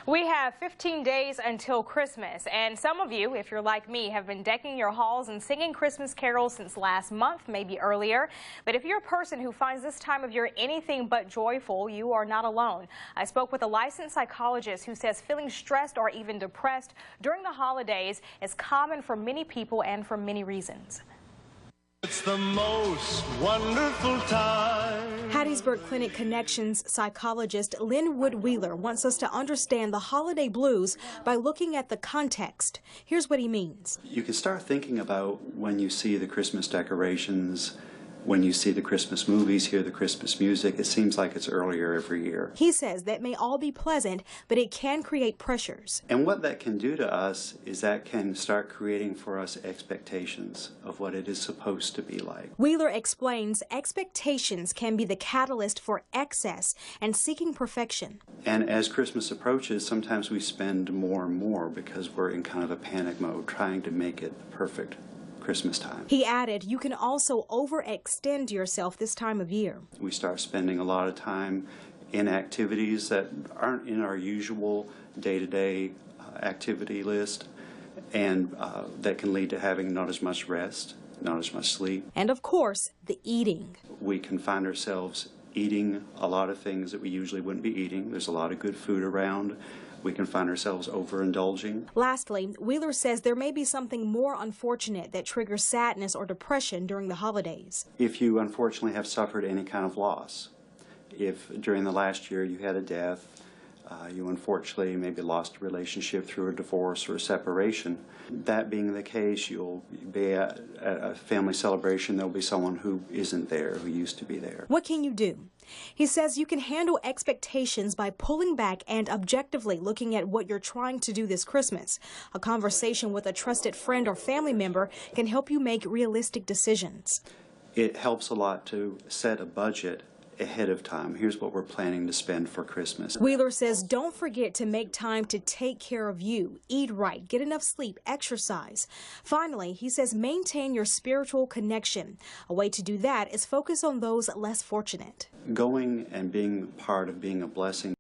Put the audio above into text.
We have 15 days until Christmas, and some of you, if you're like me, have been decking your halls and singing Christmas carols since last month, maybe earlier. But if you're a person who finds this time of year anything but joyful, you are not alone. I spoke with a licensed psychologist who says feeling stressed or even depressed during the holidays is common for many people and for many reasons. It's the most wonderful time. Hattiesburg Clinic Connections psychologist Lynwood wants us to understand the holiday blues by looking at the context. Here's what he means. You can start thinking about when you see the Christmas decorations, when you see the Christmas movies, hear the Christmas music. It seems like it's earlier every year. He says that may all be pleasant, but it can create pressures. And what that can do to us is that can start creating for us expectations of what it is supposed to be like. Wheeler explains expectations can be the catalyst for excess and seeking perfection. And as Christmas approaches, sometimes we spend more and more because we're in kind of a panic mode, trying to make it perfect Christmas time. He added, you can also overextend yourself this time of year. We start spending a lot of time in activities that aren't in our usual day-to-day activity list, and that can lead to having not as much rest, not as much sleep. And of course, the eating. We can find ourselves eating a lot of things that we usually wouldn't be eating. There's a lot of good food around. We can find ourselves overindulging. Lastly, Wheeler says there may be something more unfortunate that triggers sadness or depression during the holidays. If you unfortunately have suffered any kind of loss, if during the last year you had a death, you unfortunately maybe lost a relationship through a divorce or a separation, that being the case, you'll be at a family celebration, there'll be someone who isn't there, who used to be there. What can you do? He says you can handle expectations by pulling back and objectively looking at what you're trying to do this Christmas. A conversation with a trusted friend or family member can help you make realistic decisions. It helps a lot to set a budget ahead of time. Here's what we're planning to spend for Christmas. Wheeler says don't forget to make time to take care of you, eat right, get enough sleep, exercise. Finally, he says maintain your spiritual connection. A way to do that is focus on those less fortunate. Going and being part of being a blessing